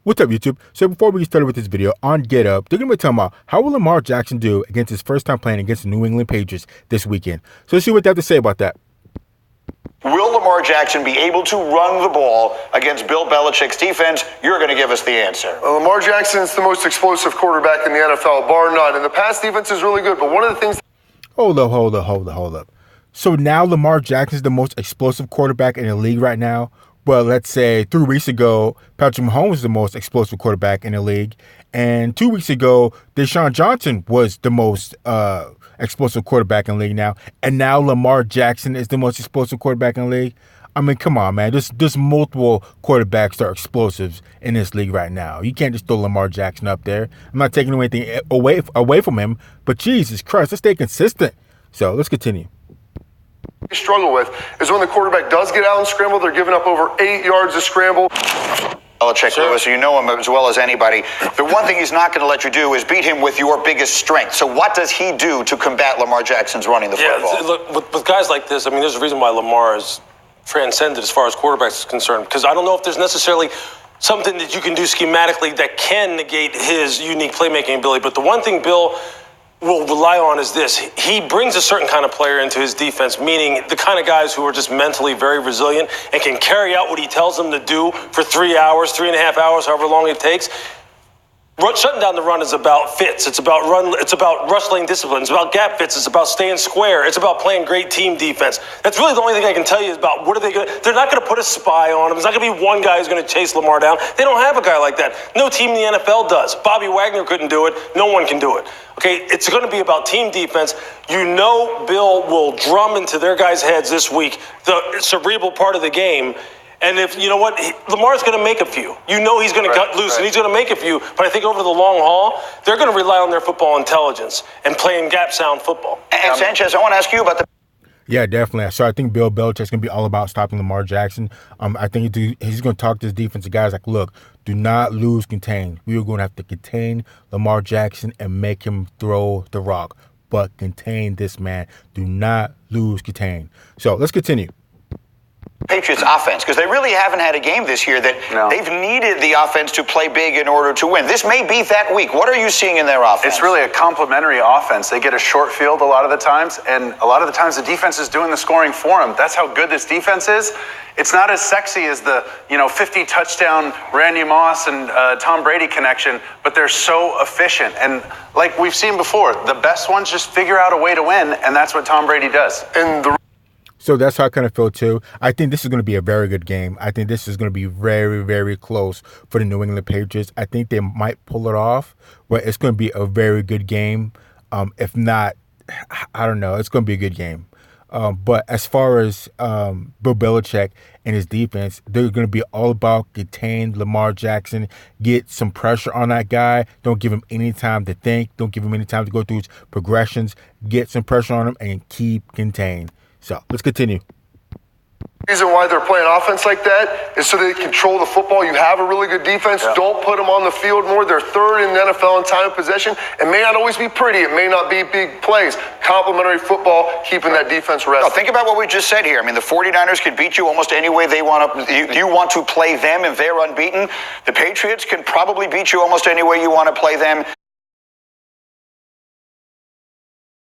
What's up, YouTube? So before we get started with this video, on Get Up, they're going to be talking about how will Lamar Jackson do against his first time playing against the New England Patriots this weekend. So let's see what they have to say about that. Will Lamar Jackson be able to run the ball against Bill Belichick's defense? You're going to give us the answer. Well, Lamar Jackson's the most explosive quarterback in the NFL, bar none. And the pass defense is really good, but one of the things... Hold up. So now Lamar Jackson's the most explosive quarterback in the league right now? Well, let's say 3 weeks ago, Patrick Mahomes was the most explosive quarterback in the league. And 2 weeks ago, Deshawn Watson was the most explosive quarterback in the league now. And now Lamar Jackson is the most explosive quarterback in the league. I mean, come on, man. There's multiple quarterbacks that are explosives in this league right now. You can't just throw Lamar Jackson up there. I'm not taking anything away from him. But Jesus Christ, let's stay consistent. So let's continue. Struggle with is when the quarterback does get out and scramble, they're giving up over 8 yards to scramble. Belichick, Lewis, you know him as well as anybody. The one thing he's not going to let you do is beat him with your biggest strength. So what does he do to combat Lamar Jackson's running the football? Look, with guys like this, I mean, there's a reason why Lamar is transcended as far as quarterbacks is concerned, because I don't know if there's necessarily something that you can do schematically that can negate his unique playmaking ability. But the one thing Bill will rely on is this. He brings a certain kind of player into his defense, meaning the kind of guys who are just mentally very resilient and can carry out what he tells them to do for 3 hours, 3.5 hours, however long it takes. Shutting down the run is about fits. It's about rush lane discipline. It's about gap fits. It's about staying square. It's about playing great team defense. That's really the only thing I can tell you is about what are they going to... They're not going to put a spy on him. There's not going to be one guy who's going to chase Lamar down. They don't have a guy like that. No team in the NFL does. Bobby Wagner couldn't do it. No one can do it. Okay, it's going to be about team defense. You know Bill will drum into their guys' heads this week the cerebral part of the game. And if, you know what, Lamar's going to make a few. You know he's going to cut loose, and he's going to make a few. But I think over the long haul, they're going to rely on their football intelligence and playing gap-sound football. And Sanchez, I want to ask you about the... Yeah, definitely. So I think Bill Belichick's going to be all about stopping Lamar Jackson. I think he's going to talk to his defensive guys like, look, do not lose contain. We are going to have to contain Lamar Jackson and make him throw the rock. But contain this man. Do not lose contain. So let's continue. Patriots offense, because they really haven't had a game this year that they've needed the offense to play big in order to win. This may be that week. What are you seeing in their offense? It's really a complementary offense. They get a short field a lot of the times, and a lot of the times the defense is doing the scoring for them. That's how good this defense is. It's not as sexy as the 50 touchdown Randy Moss and Tom Brady connection, but they're so efficient. And like we've seen before, the best ones just figure out a way to win, and that's what Tom Brady does. So that's how I kind of feel too. I think this is going to be a very good game. I think this is going to be very, very close for the New England Patriots. I think they might pull it off, but it's going to be a very good game. If not, I don't know. It's going to be a good game. But as far as Bill Belichick and his defense, they're going to be all about contain Lamar Jackson, get some pressure on that guy. Don't give him any time to think. Don't give him any time to go through his progressions. Get some pressure on him and keep contained. So let's continue. The reason why they're playing offense like that is so they control the football. You have a really good defense. Yeah. Don't put them on the field more. They're third in the NFL in time of possession. It may not always be pretty. It may not be big plays. Complementary football, keeping that defense rested. No, think about what we just said here. I mean, the 49ers can beat you almost any way they want to. You want to play them if they're unbeaten. The Patriots can probably beat you almost any way you want to play them.